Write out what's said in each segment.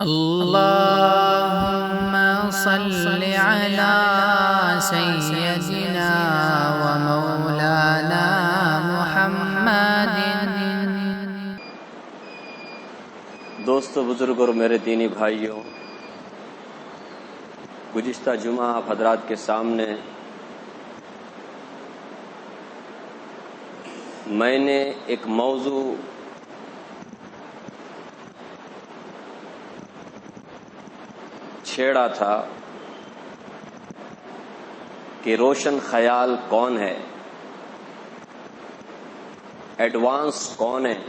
اللهم صل على سيدنا ومولانا محمد۔ دوستو، بزرگ اور میرے دینی بھائیوں، گزشتہ جمعہ آپ حضرات کے سامنے میں نے ایک موضوع چھیڑا تھا کہ روشن خیال کون ہے، ایڈوانس کون ہے،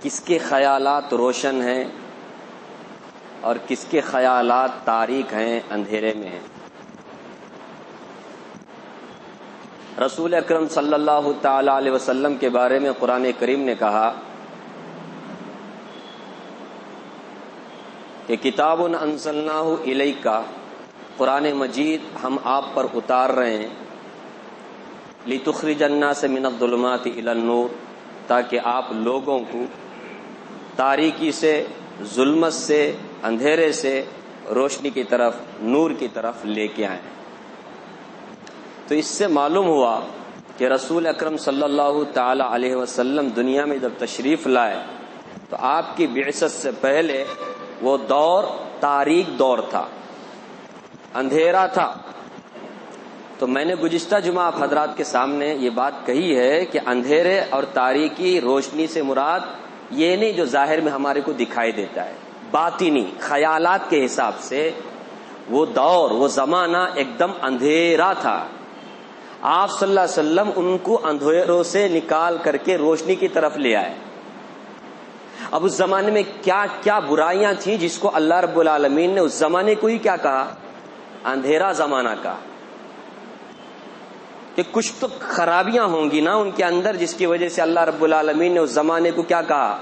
کس کے خیالات روشن ہیں اور کس کے خیالات تاریک ہیں، اندھیرے میں ہیں۔ رسول اکرم صلی اللہ تعالی علیہ وسلم کے بارے میں قرآن کریم نے کہا کہ کتاب انزلناہ الیک، قرآن مجید ہم آپ پر اتار رہے ہیں، لتخرج الناس من الظلمات الی النور، تاکہ آپ لوگوں کو تاریکی سے، ظلمت سے، اندھیرے سے روشنی کی طرف، نور کی طرف لے کے آئیں۔ تو اس سے معلوم ہوا کہ رسول اکرم صلی اللہ تعالی علیہ وسلم دنیا میں جب تشریف لائے تو آپ کی بعثت سے پہلے وہ دور تاریک دور تھا، اندھیرا تھا۔ تو میں نے گزشتہ جمعہ آپ حضرات کے سامنے یہ بات کہی ہے کہ اندھیرے اور تاریکی، روشنی سے مراد یہ نہیں جو ظاہر میں ہمارے کو دکھائی دیتا ہے، باطنی خیالات کے حساب سے وہ دور، وہ زمانہ ایک دم اندھیرا تھا۔ آپ صلی اللہ علیہ وسلم ان کو اندھیروں سے نکال کر کے روشنی کی طرف لے آئے۔ اب اس زمانے میں کیا کیا برائیاں تھیں جس کو اللہ رب العالمین نے اس زمانے کو ہی کیا کہا، اندھیرا زمانہ کا، کہ کچھ تو خرابیاں ہوں گی نا ان کے اندر، جس کی وجہ سے اللہ رب العالمین نے اس زمانے کو کیا کہا،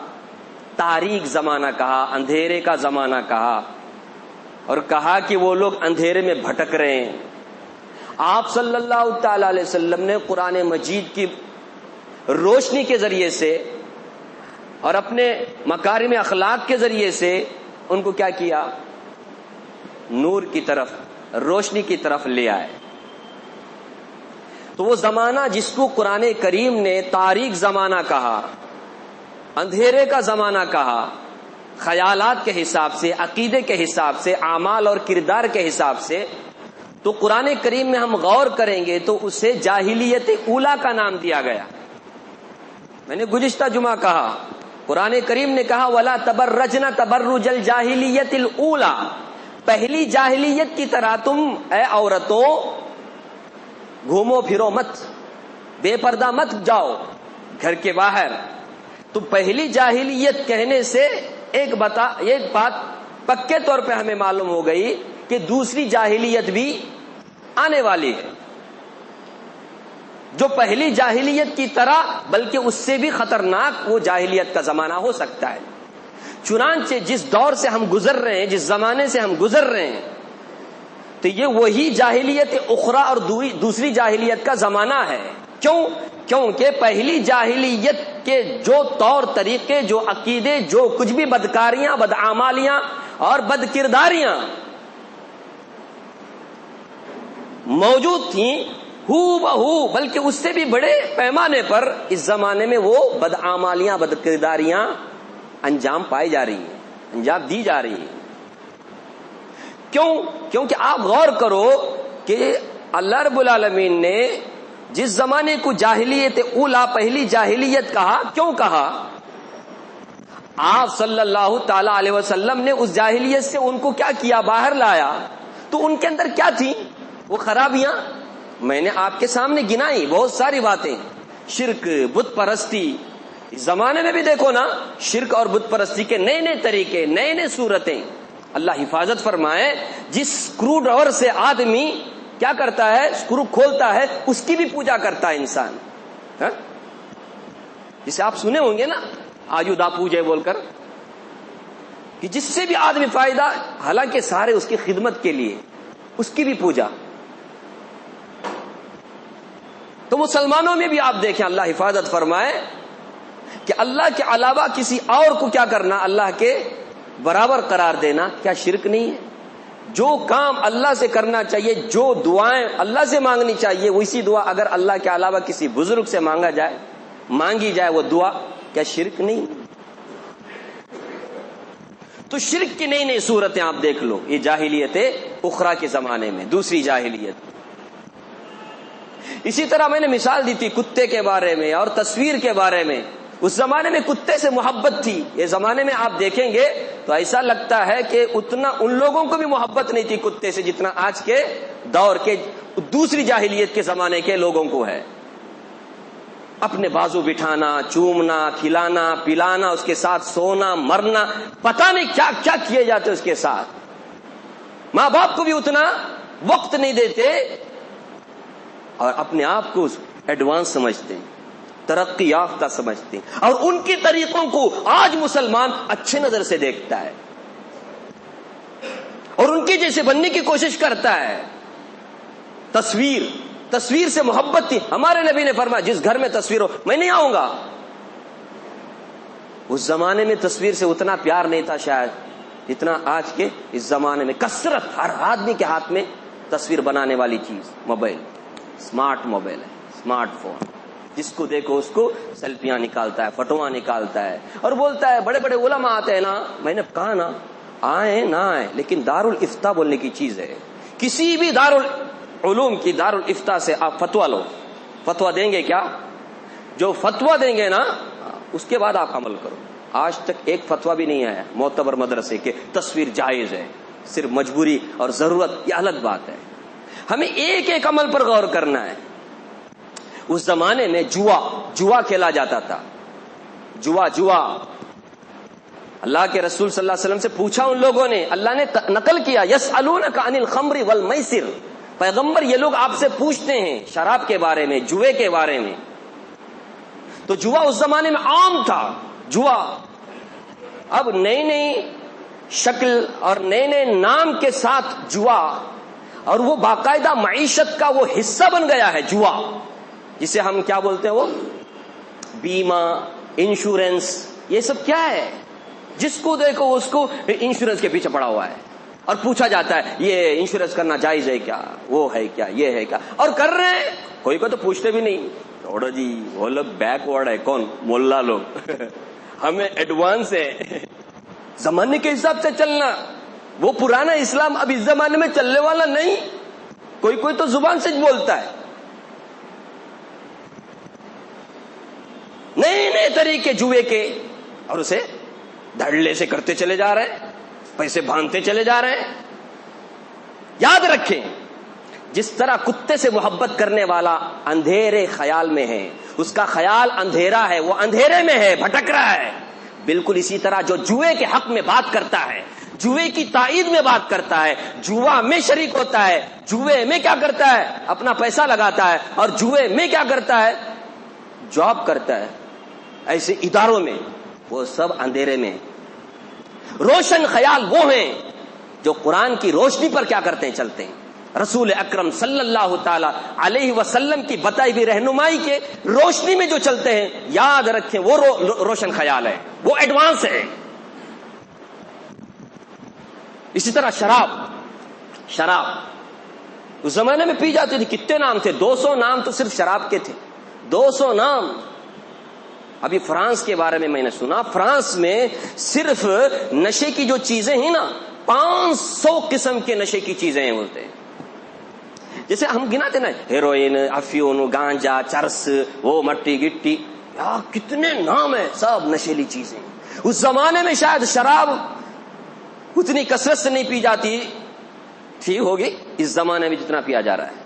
تاریک زمانہ کہا، اندھیرے کا زمانہ کہا، اور کہا کہ وہ لوگ اندھیرے میں بھٹک رہے ہیں۔ آپ صلی اللہ تعالی علیہ وسلم نے قرآن مجید کی روشنی کے ذریعے سے اور اپنے مکارم اخلاق کے ذریعے سے ان کو کیا کیا، نور کی طرف، روشنی کی طرف لے آئے۔ تو وہ زمانہ جس کو قرآن کریم نے تاریک زمانہ کہا، اندھیرے کا زمانہ کہا، خیالات کے حساب سے، عقیدے کے حساب سے، اعمال اور کردار کے حساب سے، تو قرآن کریم میں ہم غور کریں گے تو اسے جاہلیت اولیٰ کا نام دیا گیا۔ میں نے گزشتہ جمعہ کہا، قرآن کریم نے کہا وَلَا تَبَرَّجْنَ تَبَرُّجَ الْجَاهِلِيَّةِ الْأُولَى، پہلی جاہلیت کی طرح تم اے عورتوں گھومو پھرو مت، بے پردہ مت جاؤ گھر کے باہر۔ تو پہلی جاہلیت کہنے سے ایک بات پکے طور پہ ہمیں معلوم ہو گئی کہ دوسری جاہلیت بھی آنے والی ہے، جو پہلی جاہلیت کی طرح بلکہ اس سے بھی خطرناک وہ جاہلیت کا زمانہ ہو سکتا ہے۔ چنانچہ جس دور سے ہم گزر رہے ہیں، جس زمانے سے ہم گزر رہے ہیں، تو یہ وہی جاہلیت اخری اور دوسری جاہلیت کا زمانہ ہے۔ کیونکہ پہلی جاہلیت کے جو طور طریقے، جو عقیدے، جو کچھ بھی بدکاریاں، بدعمالیاں اور بدکرداریاں موجود تھیں، ہو بہو بلکہ اس سے بھی بڑے پیمانے پر اس زمانے میں وہ بدعمالیاں، بدکرداریاں انجام پائی جا رہی ہیں، انجام دی جا رہی ہیں۔ کیونکہ آپ غور کرو کہ اللہ رب العالمین نے جس زمانے کو جاہلیت اولیٰ، پہلی جاہلیت کہا، کیوں کہا؟ آپ صلی اللہ تعالی علیہ وسلم نے اس جاہلیت سے ان کو کیا کیا، باہر لایا۔ تو ان کے اندر کیا تھی وہ خرابیاں؟ میں نے آپ کے سامنے گنائی بہت ساری باتیں، شرک، بت پرستی۔ اس زمانے میں بھی دیکھو نا، شرک اور بت پرستی کے نئے نئے طریقے، نئے نئے صورتیں۔ اللہ حفاظت فرمائے، جس اسکرو ڈرائیور سے آدمی کیا کرتا ہے، اسکرو کھولتا ہے، اس کی بھی پوجا کرتا ہے انسان، جسے آپ سنے ہوں گے نا، آیودا پوجے بول کر، کہ جس سے بھی آدمی فائدہ، حالانکہ سارے اس کی خدمت کے لیے، اس کی بھی پوجا۔ تو مسلمانوں میں بھی آپ دیکھیں، اللہ حفاظت فرمائے کہ اللہ کے علاوہ کسی اور کو کیا کرنا، اللہ کے برابر قرار دینا کیا شرک نہیں ہے؟ جو کام اللہ سے کرنا چاہیے، جو دعائیں اللہ سے مانگنی چاہیے، ویسی دعا اگر اللہ کے علاوہ کسی بزرگ سے مانگی جائے وہ دعا کیا شرک نہیں؟ تو شرک کی نئی نئی صورتیں آپ دیکھ لو. یہ جاہلیت اخری کے زمانے میں، دوسری جاہلیت. اسی طرح میں نے مثال دی تھی کتے کے بارے میں اور تصویر کے بارے میں. اس زمانے میں کتے سے محبت تھی. یہ زمانے میں آپ دیکھیں گے تو ایسا لگتا ہے کہ اتنا ان لوگوں کو بھی محبت نہیں تھی کتے سے جتنا آج کے دور کے دوسری جاہلیت کے زمانے کے لوگوں کو ہے. اپنے بازو بٹھانا، چومنا، کھلانا پلانا، اس کے ساتھ سونا مرنا، پتہ نہیں کیا کیا کیے جاتے اس کے ساتھ. ماں باپ کو بھی اتنا وقت نہیں دیتے اور اپنے آپ کو ایڈوانس سمجھتے ہیں، ترقی یافتہ سمجھتے ہیں، اور ان کے طریقوں کو آج مسلمان اچھے نظر سے دیکھتا ہے اور ان کے جیسے بننے کی کوشش کرتا ہے. تصویر سے محبت تھی. ہمارے نبی نے فرمایا جس گھر میں تصویر ہو میں نہیں آؤں گا. اس زمانے میں تصویر سے اتنا پیار نہیں تھا شاید جتنا آج کے اس زمانے میں. کثرت، ہر آدمی کے ہاتھ میں تصویر بنانے والی چیز موبائل، اسمارٹ موبائل ہے، اسمارٹ فون. جس کو دیکھو اس کو سیلفیاں نکالتا ہے، فوٹواں نکالتا ہے اور بولتا ہے بڑے بڑے علماء آتے ہیں نا. میں نے کہا نا آئے نہ آئے لیکن دارالفتہ بولنے کی چیز ہے. کسی بھی دارالعلوم کی دارالفتہ سے آپ فتویٰ لو. فتویٰ دیں گے کیا؟ جو فتویٰ دیں گے نا اس کے بعد آپ عمل کرو. آج تک ایک فتویٰ بھی نہیں آیا معتبر مدرسے کے تصویر جائز ہے. صرف مجبوری اور ضرورت یہ الگ بات ہے. ہمیں ایک ایک عمل پر غور کرنا ہے. اس زمانے میں جوا کھیلا جاتا تھا. جوا اللہ کے رسول صلی اللہ علیہ وسلم سے پوچھا ان لوگوں نے، اللہ نے نقل کیا یسألونک عن الخمر والمیسر. پیغمبر یہ لوگ آپ سے پوچھتے ہیں شراب کے بارے میں، جوے کے بارے میں. تو جوا اس زمانے میں عام تھا. جوا اب نئی نئی شکل اور نئے نئے نام کے ساتھ جوا، اور وہ باقاعدہ معیشت کا وہ حصہ بن گیا ہے. جوا جسے ہم کیا بولتے ہیں، وہ بیمہ، انشورنس، یہ سب کیا ہے؟ جس کو دیکھو اس کو انشورنس کے پیچھے پڑا ہوا ہے اور پوچھا جاتا ہے یہ انشورنس کرنا جائز ہے کیا، وہ ہے کیا، یہ ہے کیا، اور کر رہے ہیں. کوئی کو تو پوچھتے بھی نہیں. چھوڑو جی وہ لوگ بیک ورڈ ہے. کون؟ مولا لوگ. ہمیں ایڈوانس ہے زمانے کے حساب سے چلنا. وہ پرانا اسلام اب اس زمانے میں چلنے والا نہیں. کوئی تو زبان سے بولتا ہے. نئے نئے طریقے جوئے کے، اور اسے دھڑلے سے کرتے چلے جا رہے ہیں، پیسے باندھتے چلے جا رہے ہیں. یاد رکھیں جس طرح کتے سے محبت کرنے والا اندھیرے خیال میں ہے، اس کا خیال اندھیرا ہے، وہ اندھیرے میں ہے، بھٹک رہا ہے. بالکل اسی طرح جو جوئے کے حق میں بات کرتا ہے، جوئے کی تائید میں بات کرتا ہے، جوا میں شریک ہوتا ہے، جوئے میں کیا کرتا ہے؟ اپنا پیسہ لگاتا ہے، اور جوئے میں کیا کرتا ہے؟ جاب کرتا ہے. ایسے اداروں میں وہ سب اندھیرے میں. روشن خیال وہ ہیں جو قرآن کی روشنی پر کیا کرتے ہیں؟ چلتے ہیں. رسول اکرم صلی اللہ تعالی علیہ وسلم کی بتائی ہوئی رہنمائی کے روشنی میں جو چلتے ہیں، یاد رکھیں وہ روشن خیال ہے، وہ ایڈوانس ہے. اسی طرح شراب اس زمانے میں پی جاتی تھی. کتنے نام تھے؟ 200 نام تو صرف شراب کے تھے. 200 نام. ابھی فرانس کے بارے میں نے سنا، فرانس میں صرف نشے کی جو چیزیں ہیں نا 500 قسم کے نشے کی چیزیں ہیں بولتے ہیں. جیسے ہم گناتے نا ہیروئن، افیون، گانجا، چرس، وہ مٹی گٹی، کتنے نام ہیں، سب نشیلی چیزیں. اس زمانے میں شاید شراب اتنی کثرت سے نہیں پی جاتی تھی ہوگی اس زمانے میں جتنا پیا جا رہا ہے،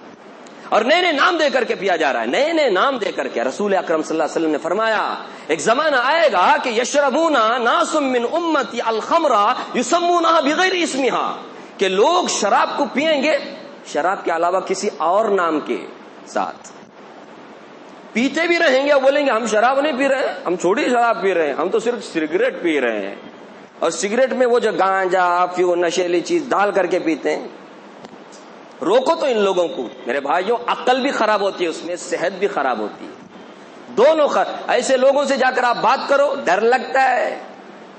اور نئے نئے نام دے کر کے پیا جا رہا ہے. نئے نئے نام دے کر کے. رسول اکرم صلی اللہ علیہ وسلم نے فرمایا ایک زمانہ آئے گا کہ یشربون ناس من امتی الخمر یسمونها بغیر اسمها، کہ لوگ شراب کو پیئیں گے شراب کے علاوہ کسی اور نام کے ساتھ. پیتے بھی رہیں گے اور بولیں گے ہم شراب نہیں پی رہے ہیں، ہم چھوٹی شراب پی رہے ہیں، ہم تو صرف سگریٹ پی رہے ہیں. اور سگریٹ میں وہ جو گانجا، افیون، نشیلی چیز ڈال کر کے پیتے ہیں. روکو تو ان لوگوں کو میرے بھائیوں. عقل بھی خراب ہوتی ہے اس میں، صحت بھی خراب ہوتی ہے، دونوں ایسے لوگوں سے جا کر آپ بات کرو ڈر لگتا ہے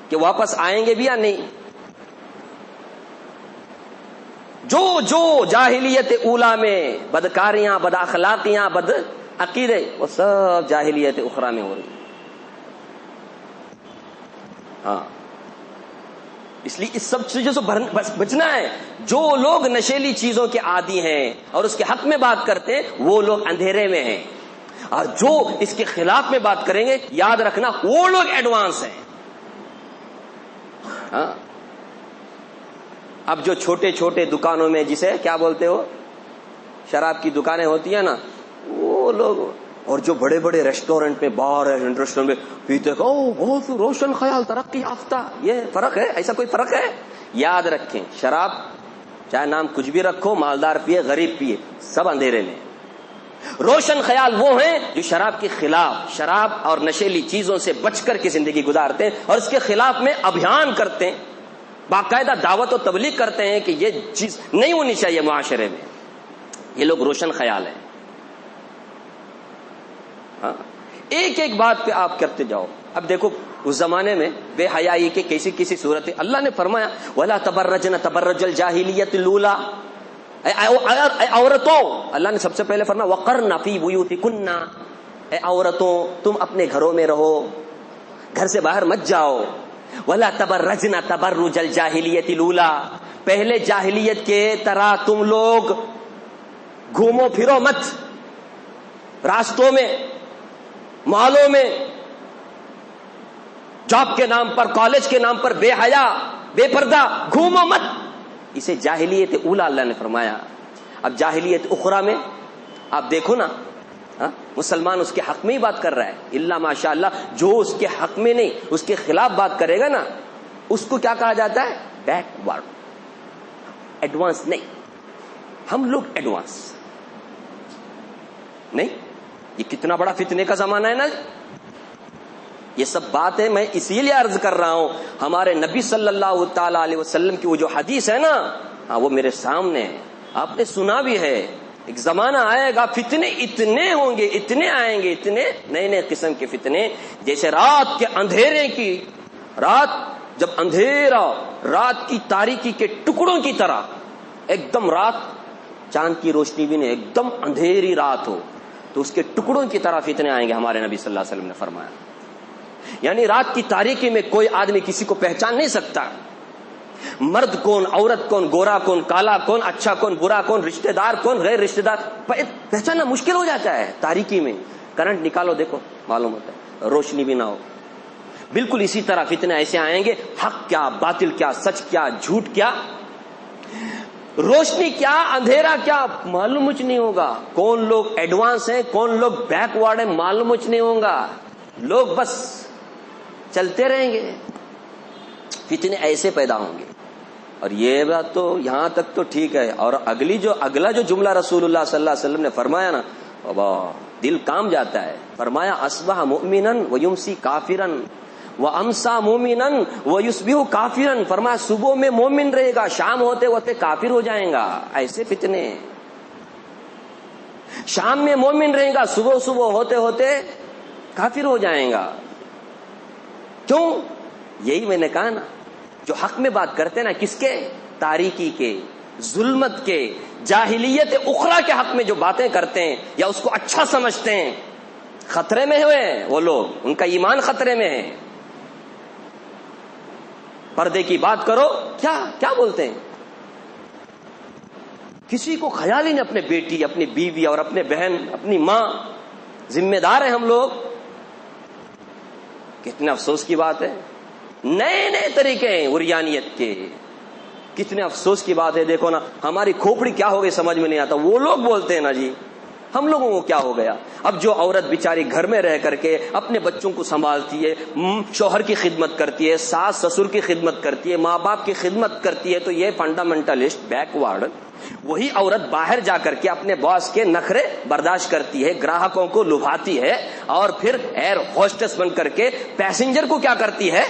کہ واپس آئیں گے بھی یا نہیں. جو جاہلیت اولا میں بدکاریاں، بد اخلاقیاں، بد عقیدے، وہ سب جاہلیت اخرى میں ہو رہی. ہاں، اس لیے اس سب چیزوں سے بچنا ہے. جو لوگ نشیلی چیزوں کے عادی ہیں اور اس کے حق میں بات کرتے ہیں وہ لوگ اندھیرے میں ہیں، اور جو اس کے خلاف میں بات کریں گے یاد رکھنا وہ لوگ ایڈوانس ہیں. ہاں، اب جو چھوٹے چھوٹے دکانوں میں جسے کیا بولتے ہو، شراب کی دکانیں ہوتی ہیں نا، وہ لوگ، اور جو بڑے بڑے ریسٹورینٹ میں، بار ریسٹورینٹ میں پیتے کہ بہت روشن خیال، ترقی یافتہ. یہ فرق ہے؟ ایسا کوئی فرق ہے؟ یاد رکھیں، شراب چاہے نام کچھ بھی رکھو، مالدار پیے غریب پیے، سب اندھیرے میں. روشن خیال وہ ہیں جو شراب کے خلاف، شراب اور نشیلی چیزوں سے بچ کر کے زندگی گزارتے ہیں اور اس کے خلاف میں ابھیان کرتے ہیں، باقاعدہ دعوت و تبلیغ کرتے ہیں کہ یہ چیز نہیں ہونی چاہیے معاشرے میں. یہ لوگ روشن خیال ہیں. ہاں، ایک ایک بات پہ آپ کرتے جاؤ. اب دیکھو اس زمانے میں بے حیائی کے کسی صورت، اللہ نے فرمایا وَلَا تَبَرَّجْنَ تَبَرَّجَ الْجَاهِلِيَّةِ الْأُولَىٰ. اے عورتوں، اللہ نے سب سے پہلے فرمایا وَقَرْنَ فِي بُيُوتِكُنَّ. اے عورتوں تم اپنے گھروں میں رہو، گھر سے باہر مت جاؤ. وَلَا تَبَرَّجْنَ تَبَرُّجَ الْجَاهِلِيَّةِ الْأُولَىٰ. پہلے جاہلیت کے طرح تم لوگ گھومو پھرو مت، راستوں میں، مالوں میں، جاب کے نام پر، کالج کے نام پر بے حیا بے پردہ گھومو مت. اسے جاہلیت اولا اللہ نے فرمایا. اب جاہلیت اخرى میں آپ دیکھو نا، مسلمان اس کے حق میں ہی بات کر رہا ہے، الا ماشاء اللہ. جو اس کے حق میں نہیں، اس کے خلاف بات کرے گا نا، اس کو کیا کہا جاتا ہے؟ Back word. ایڈوانس نہیں. ہم لوگ ایڈوانس نہیں. یہ کتنا بڑا فتنے کا زمانہ ہے نا. یہ سب بات ہے، میں اسی لیے عرض کر رہا ہوں، ہمارے نبی صلی اللہ تعالی علیہ وسلم کی وہ جو حدیث ہے نا، وہ میرے سامنے ہے، آپ نے سنا بھی ہے. ایک زمانہ آئے گا، فتنے اتنے ہوں گے، اتنے آئیں گے، اتنے نئے نئے قسم کے فتنے، جیسے رات کے اندھیرے کی، رات جب اندھیرا، رات کی تاریکی کے ٹکڑوں کی طرح، ایک دم رات چاند کی روشنی بھی نہیں، ایک دم اندھیری رات ہو تو اس کے ٹکڑوں کی طرح فتنے آئیں گے، ہمارے نبی صلی اللہ علیہ وسلم نے فرمایا. یعنی رات کی تاریکی میں کوئی آدمی کسی کو پہچان نہیں سکتا، مرد کون، عورت کون، گورا کون، کالا کون، اچھا کون، برا کون، رشتہ دار کون، غیر رشتہ دار، پہچاننا مشکل ہو جاتا ہے تاریکی میں. کرنٹ نکالو دیکھو معلوم ہوتا ہے، روشنی بھی نہ ہو. بالکل اسی طرح فتنے ایسے آئیں گے، حق کیا، باطل کیا، سچ کیا، جھوٹ کیا، روشنی کیا، اندھیرا کیا، معلوم مجھ نہیں ہوگا. کون لوگ ایڈوانس ہیں، کون لوگ بیک ورڈ ہیں، معلوم مجھ نہیں ہوگا. لوگ بس چلتے رہیں گے، فتنے ایسے پیدا ہوں گے. اور یہ بات تو یہاں تک تو ٹھیک ہے. اور اگلا جو جملہ رسول اللہ صلی اللہ علیہ وسلم نے فرمایا نا، بابا دل کام جاتا ہے. فرمایا اصبح مؤمنا ویمسی کافرا وامسا مؤمنا ویصبح کافرا. فرمایا صبح میں مومن رہے گا، شام ہوتے ہوتے کافر ہو جائے گا. ایسے فتنے. شام میں مومن رہے گا، صبح ہوتے ہوتے کافر ہو جائے گا. کیوں؟ یہی میں نے کہا نا، جو حق میں بات کرتے نا، کس کے؟ تاریکی کے، ظلمت کے، جاہلیت اخرى کے حق میں جو باتیں کرتے ہیں یا اس کو اچھا سمجھتے ہیں، خطرے میں ہوئے ہیں وہ لوگ، ان کا ایمان خطرے میں ہے. پردے کی بات کرو، کیا بولتے ہیں؟ کسی کو خیال ہی نہیں، اپنے بیٹی، اپنی بیوی اور اپنے بہن، اپنی ماں، ذمہ دار ہیں ہم لوگ. کتنے افسوس کی بات ہے. نئے نئے طریقے ہیں عریانیت کے، کتنے افسوس کی بات ہے. دیکھو نا ہماری کھوپڑی کیا ہو گئی سمجھ میں نہیں آتا. وہ لوگ بولتے ہیں نا جی ہم لوگوں کو کیا ہو گیا. اب جو عورت بیچاری گھر میں رہ کر کے اپنے بچوں کو سنبھالتی ہے، شوہر کی خدمت کرتی ہے، ساس سسر کی خدمت کرتی ہے، ماں باپ کی خدمت کرتی ہے، تو یہ فنڈامنٹلسٹ بیک ورڈ. وہی عورت باہر جا کر کے اپنے باس کے نخرے برداشت کرتی ہے، گراہکوں کو لبھاتی ہے، اور پھر ایئر ہوسٹس بن کر کے پیسنجر کو کیا کرتی ہے؟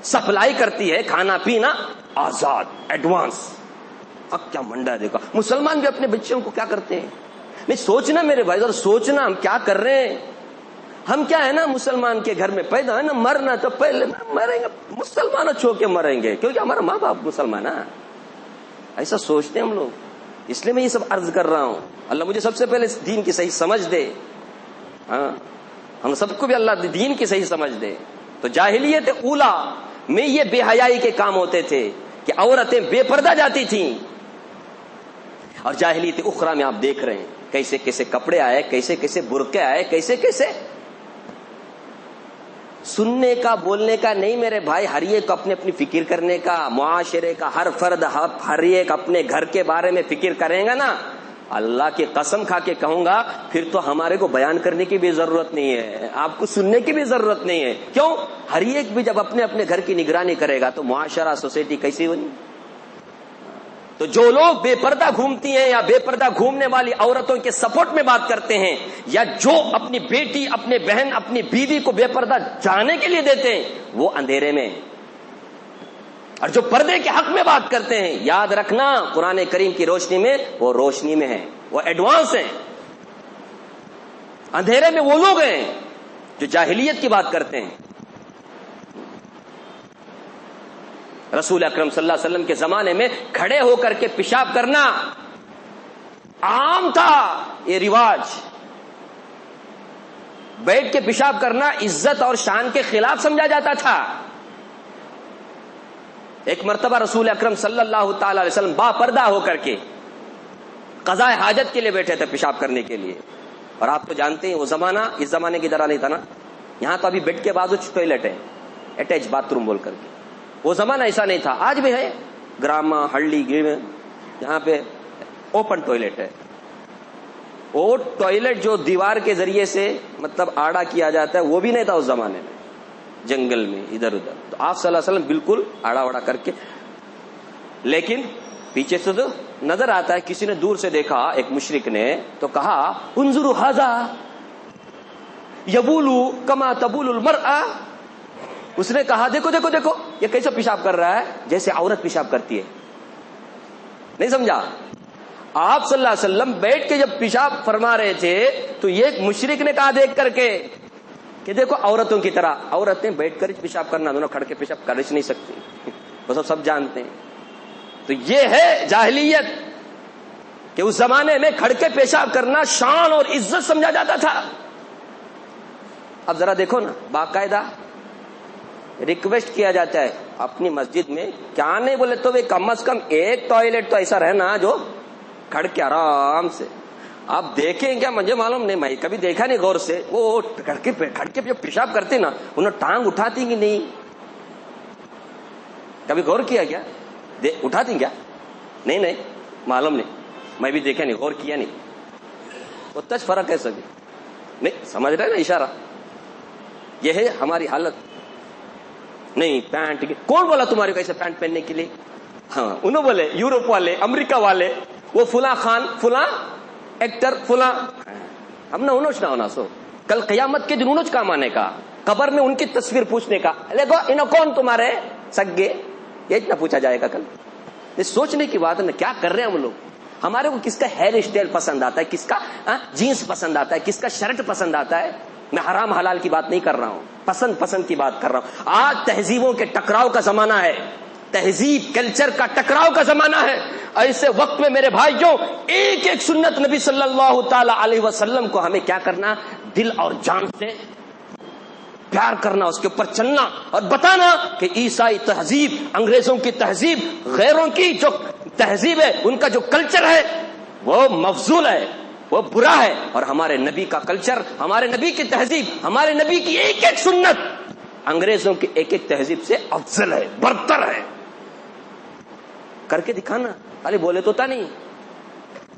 سپلائی کرتی ہے، کھانا پینا آزاد، ایڈوانس. اب کیا منڈا دیکھا. مسلمان بھی اپنے بچوں کو کیا کرتے ہیں؟ نہیں سوچنا میرے بھائی، اور سوچنا ہم کیا کر رہے ہیں. ہم کیا ہے نا، مسلمان کے گھر میں پیدا ہے نا، مرنا تو پہلے مریں گے، مسلمان چھو کے مریں گے، کیونکہ ہمارا ماں باپ مسلمان ہے. ایسا سوچتے ہیں ہم لوگ. اس لیے میں یہ سب عرض کر رہا ہوں. اللہ مجھے سب سے پہلے دین کی صحیح سمجھ دے. ہاں ہم سب کو بھی اللہ دین کی صحیح سمجھ دے. تو جاہلیت اولا میں یہ بے حیائی کے کام ہوتے تھے کہ عورتیں بے پردہ جاتی تھیں. اور جاہلیت اخرى میں آپ دیکھ رہے ہیں کیسے کیسے کپڑے آئے, کیسے کیسے برقعے آئے, کیسے کیسے. سننے کا بولنے کا نہیں میرے بھائی, ہر ایک اپنے اپنی فکر کرنے کا. معاشرے کا ہر فرد ہر ایک اپنے گھر کے بارے میں فکر کرے گا نا, اللہ کی قسم کھا کے کہوں گا پھر تو ہمارے کو بیان کرنے کی بھی ضرورت نہیں ہے, آپ کو سننے کی بھی ضرورت نہیں ہے. کیوں؟ ہر ایک بھی جب اپنے اپنے گھر کی نگرانی کرے گا تو معاشرہ سوسائٹی کیسی بنی. تو جو لوگ بے پردہ گھومتی ہیں یا بے پردہ گھومنے والی عورتوں کے سپورٹ میں بات کرتے ہیں, یا جو اپنی بیٹی, اپنی بہن, اپنی بیوی کو بے پردہ جانے کے لیے دیتے ہیں, وہ اندھیرے میں. اور جو پردے کے حق میں بات کرتے ہیں, یاد رکھنا قرآن کریم کی روشنی میں وہ روشنی میں ہیں, وہ ایڈوانس ہیں. اندھیرے میں وہ لوگ ہیں جو جاہلیت کی بات کرتے ہیں. رسول اکرم صلی اللہ علیہ وسلم کے زمانے میں کھڑے ہو کر کے پیشاب کرنا عام تھا, یہ رواج. بیٹھ کے پیشاب کرنا عزت اور شان کے خلاف سمجھا جاتا تھا. ایک مرتبہ رسول اکرم صلی اللہ تعالی علیہ وسلم با پردہ ہو کر کے قضاء حاجت کے لیے بیٹھے تھے, پیشاب کرنے کے لیے. اور آپ تو جانتے ہیں وہ زمانہ اس زمانے کی طرح نہیں تھا نا. یہاں تو ابھی بیڈ کے بازو ٹوائلٹ ہے, اٹیچ باتھ روم بول کر کے. وہ زمانہ ایسا نہیں تھا, آج بھی ہے گراما ہلڈی میں یہاں پہ اوپن ٹوائلٹ ہے. وہ ٹوائلٹ جو دیوار کے ذریعے سے مطلب آڑا کیا جاتا ہے وہ بھی نہیں تھا اس زمانے میں, جنگل میں ادھر ادھر. تو آپ صلی اللہ علیہ وسلم بالکل آڑا وڑا کر کے, لیکن پیچھے سے تو نظر آتا ہے کسی نے دور سے دیکھا, ایک مشرک نے تو کہا انظروا ھذا یبول کما تبول المرأة. اس نے کہا دیکھو دیکھو دیکھو یہ کیسے پیشاب کر رہا ہے, جیسے عورت پیشاب کرتی ہے. نہیں سمجھا؟ آپ صلی اللہ علیہ وسلم بیٹھ کے جب پیشاب فرما رہے تھے تو یہ ایک مشرک نے کہا دیکھ کر کے کہ دیکھو عورتوں کی طرح, عورتیں بیٹھ کر پیشاب کرنا, دونوں کھڑ کے پیشاب کر نہیں سکتی. وہ سب جانتے ہیں. تو یہ ہے جاہلیت کہ اس زمانے میں کھڑ کے پیشاب کرنا شان اور عزت سمجھا جاتا تھا. اب ذرا دیکھو نا, باقاعدہ ریکویسٹ کیا جاتا ہے اپنی مسجد میں, کیا نہیں بولے تو کم از کم ایک ٹوائلٹ تو ایسا رہنا جو کھڑ کے آرام سے. آپ دیکھیں کیا, مجھے معلوم نہیں, میں کبھی دیکھا نہیں غور سے. وہ کھڑ کے جو پیشاب کرتے نا انہوں ٹانگ اٹھاتی کہ نہیں, کبھی غور کیا کیا؟ اٹھاتی کیا؟ نہیں معلوم نہیں, میں بھی دیکھا نہیں, غور کیا نہیں. وہ تج فرق ہے سبھی. نہیں سمجھ رہے نا اشارہ؟ یہ ہے ہماری حالت. نہیں پینٹ کون بولا تمہارے کو ایسے پینٹ پہننے کے لیے؟ ہاں انہوں بولے یورپ والے, امریکہ والے, وہ فلاں خان, فلاں ایکٹر, فلاں. ہم نہ انوچ نہ ہونا. سو کل قیامت کے دن انوچ کام آنے کا, قبر میں ان کی تصویر پوچھنے کا, دیکھو انہوں کون تمہارے سگے, یہ اتنا پوچھا جائے گا کل. یہ سوچنے کی بات ہے نا, کیا کر رہے ہیں ہم لوگ. ہمارے کو کس کا ہیئر اسٹائل پسند آتا ہے, کس کا جینس پسند آتا ہے, کس کا شرٹ پسند آتا ہے. میں حرام حلال کی بات نہیں کر رہا ہوں, پسند کی بات کر رہا ہوں. آج تہذیبوں کے ٹکراؤ کا زمانہ ہے, تہذیب کلچر کا ٹکراؤ کا زمانہ ہے. ایسے وقت میں میرے بھائیوں ایک ایک سنت نبی صلی اللہ تعالی علیہ وسلم کو ہمیں کیا کرنا, دل اور جان سے پیار کرنا, اس کے اوپر چلنا اور بتانا کہ عیسائی تہذیب, انگریزوں کی تہذیب, غیروں کی جو تہذیب ہے, ان کا جو کلچر ہے وہ مفضول ہے, وہ برا ہے. اور ہمارے نبی کا کلچر, ہمارے نبی کی تہذیب, ہمارے نبی کی ایک ایک سنت انگریزوں کی ایک ایک تہذیب سے افضل ہے, برتر ہے. کر کے دکھانا, خالی بولے تو ہوتا نہیں,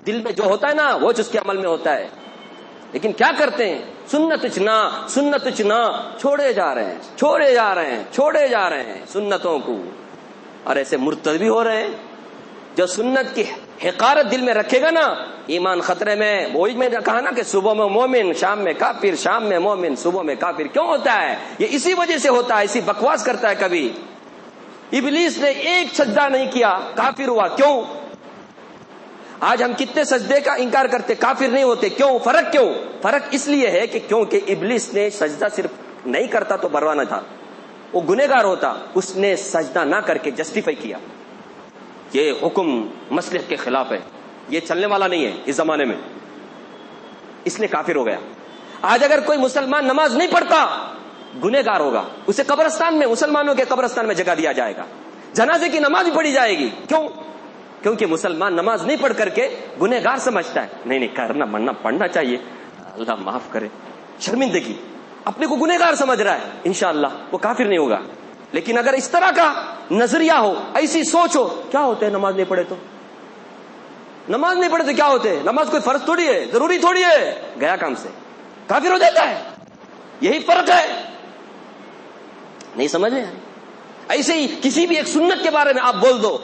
دل میں جو ہوتا ہے نا وہ اس کے عمل میں ہوتا ہے. لیکن کیا کرتے ہیں, سنت چنا چھوڑے جا رہے ہیں سنتوں کو. اور ایسے مرتد بھی ہو رہے ہیں. جو سنت کی حقارت دل میں رکھے گا نا, ایمان خطرے میں. وہی میں نے کہا نا کہ صبح میں مومن, شام میں کافر, شام میں مومن, صبح میں کافر. کیوں ہوتا ہے یہ؟ اسی وجہ سے ہوتا ہے. اسی بکواس کرتا ہے. کبھی ابلیس نے ایک سجدہ نہیں کیا, کافر ہوا. کیوں؟ آج ہم کتنے سجدے کا انکار کرتے, کافر نہیں ہوتے. کیوں؟ فرق کیوں؟ فرق اس لیے ہے کہ کیونکہ ابلیس نے سجدہ صرف نہیں کرتا تو پرواہ نہ تھا, وہ گنہگار ہوتا. اس نے سجدہ نہ کر کے جسٹیفائی کیا. یہ حکم مصلحت کے خلاف ہے، یہ چلنے والا نہیں ہے اس زمانے میں، اس لیے کافر ہو گیا۔ آج اگر کوئی مسلمان نماز نہیں پڑھتا گنہگار ہوگا، اسے قبرستان میں، مسلمانوں کے قبرستان میں جگہ دیا جائے گا، جنازے کی نماز بھی پڑھی جائے گی۔ کیوں؟ کیونکہ مسلمان نماز نہیں پڑھ کر کے گنہگار سمجھتا ہے۔ نہیں کرنا مرنا پڑھنا چاہیے، اللہ معاف کرے، شرمندگی، اپنے کو گنہگار سمجھ رہا ہے، انشاءاللہ وہ کافر نہیں ہوگا۔ لیکن اگر اس طرح کا نظریہ ہو، ایسی سوچ ہو، کیا ہوتا ہے نماز نہیں پڑھے تو؟ نماز نہیں پڑھے تو کیا ہوتے؟ نماز کوئی فرض تھوڑی ہے، ضروری تھوڑی ہے، گیا کام سے، کافر ہو جاتا ہے۔ یہی فرق ہے، نہیں سمجھ رہے؟ ایسے ہی کسی بھی ایک سنت کے بارے میں آپ بول دو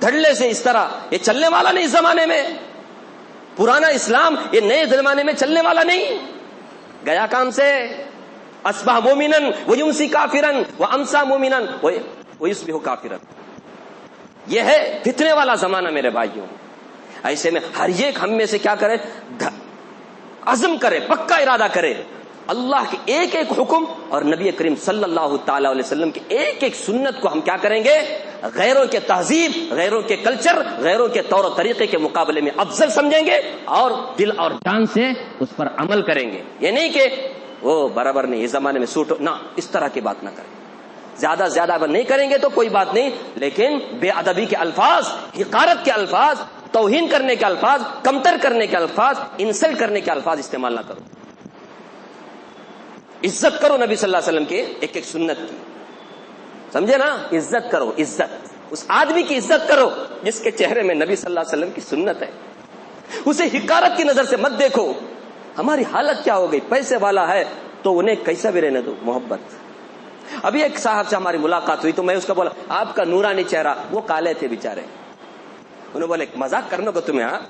دھڑلے سے، اس طرح یہ چلنے والا نہیں اس زمانے میں، پرانا اسلام یہ نئے زمانے میں چلنے والا نہیں، گیا کام سے۔ اصبح مومنا ویمسی کافرا وامسا مومنا ویصبح کافرا، یہ ہے فتنے والا زمانہ میرے بھائیوں۔ ایسے میں ہر ایک ہم میں سے کیا کرے، عزم کرے، پکا ارادہ کرے، اللہ کے ایک ایک حکم اور نبی کریم صلی اللہ تعالی علیہ وسلم کی ایک ایک سنت کو ہم کیا کریں گے، غیروں کے تہذیب، غیروں کے کلچر، غیروں کے طور و طریقے کے مقابلے میں افضل سمجھیں گے اور دل اور جان سے اس پر عمل کریں گے۔ یہ نہیں کہ وہ برابر نہیں، اس زمانے میں سوٹ نہ، اس طرح کی بات نہ کریں۔ زیادہ سے زیادہ اگر نہیں کریں گے تو کوئی بات نہیں، لیکن بے ادبی کے الفاظ، حقارت کے الفاظ، توہین کرنے کے الفاظ، کمتر کرنے کے الفاظ، انسلٹ کرنے کے الفاظ استعمال نہ کرو۔ عزت کرو نبی صلی اللہ علیہ وسلم کے ایک ایک سنت کی، سمجھے نا؟ عزت کرو، عزت اس آدمی کی عزت کرو جس کے چہرے میں نبی صلی اللہ علیہ وسلم کی سنت ہے، اسے حقارت کی نظر سے مت دیکھو۔ ہماری حالت کیا ہو گئی، پیسے والا ہے تو انہیں کیسا بھی رہنے دو، محبت۔ ابھی ایک صاحب سے ہماری ملاقات ہوئی تو میں اس کو بولا آپ کا نورانی چہرہ، وہ کالے تھے بیچارے، انہوں بولے مذاق کرنے کو تمہیں، ہاں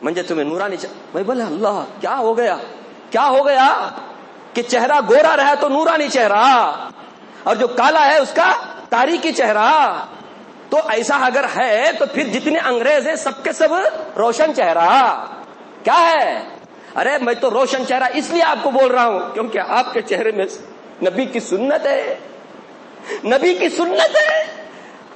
منجے تمہیں نورانی چہرہ، میں بولے اللہ کیا ہو گیا، کیا ہو گیا کہ چہرہ گورا رہا تو نورانی چہرہ اور جو کالا ہے اس کا تاریکی چہرہ؟ تو ایسا اگر ہے تو پھر جتنے انگریز ہیں سب کے سب روشن چہرہ کیا ہے؟ ارے میں تو روشن چہرہ اس لیے آپ کو بول رہا ہوں کیونکہ آپ کے چہرے میں نبی کی سنت ہے، نبی کی سنت ہے۔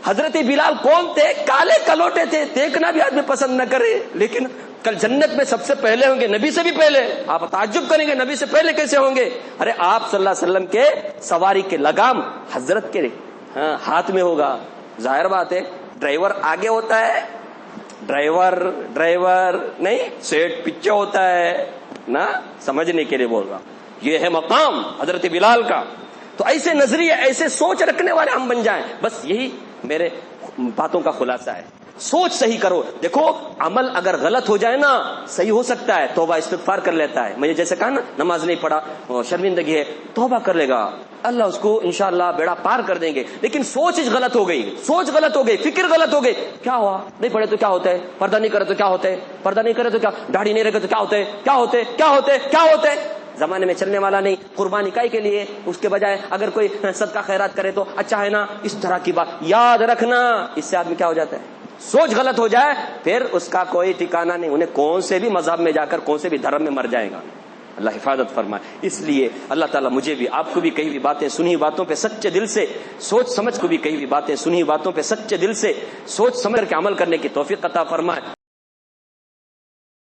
حضرت بلال کون تھے؟ کالے کلوٹے تھے، دیکھنا بھی آدمی پسند نہ کرے، لیکن کل جنت میں سب سے پہلے ہوں گے، نبی سے بھی پہلے۔ آپ تعجب کریں گے نبی سے پہلے کیسے ہوں گے؟ ارے آپ صلی اللہ علیہ وسلم کے سواری کے لگام حضرت کے ہاتھ میں ہوگا، ظاہر بات ہے۔ ڈرائیور آگے ہوتا ہے، ڈرائیور نہیں، سیٹ پیچھے ہوتا ہے نا، سمجھنے کے لیے بول رہا ہوں۔ یہ ہے مقام حضرت بلال کا۔ تو ایسے نظریے، ایسے سوچ رکھنے والے ہم بن جائیں، بس یہی میرے باتوں کا خلاصہ ہے۔ سوچ صحیح کرو۔ دیکھو عمل اگر غلط ہو جائے نا، صحیح ہو سکتا ہے، توبہ استغفار کر لیتا ہے، میں جیسے کہا نا نماز نہیں پڑھا، شرمندگی ہے، توبہ کر لے گا، اللہ اس کو انشاءاللہ بیڑا پار کر دیں گے۔ لیکن سوچ غلط ہو گئی، سوچ غلط ہو گئی، فکر غلط ہو گئی، کیا ہوا؟ نہیں پڑھے تو کیا ہوتا ہے؟ پردہ نہیں کرے تو کیا ہوتا ہے؟ پردہ نہیں کرے تو کیا؟ داڑھی نہیں رکھے تو کیا ہوتا ہے؟ کیا ہوتے کیا ہوتے کیا ہوتے؟ زمانے میں چلنے والا نہیں۔ قربانی کائی کے لیے، اس کے بجائے اگر کوئی صدقہ خیرات کرے تو اچھا ہے نا، اس طرح کی بات یاد رکھنا۔ اس سے آدمی کیا ہو جاتا ہے؟ سوچ غلط ہو جائے پھر اس کا کوئی ٹھکانہ نہیں، انہیں کون سے بھی مذہب میں جا کر کون سے بھی دھرم میں مر جائے گا۔ اللہ حفاظت فرمائے۔ اس لیے اللہ تعالیٰ مجھے بھی، آپ کو بھی کئی بھی باتیں، سنی باتوں پہ سچے دل سے سوچ سمجھ کو بھی کئی بھی باتیں، سنی باتوں پہ سچے دل سے سوچ سمجھ کے عمل کرنے کی توفیق عطا فرمائے۔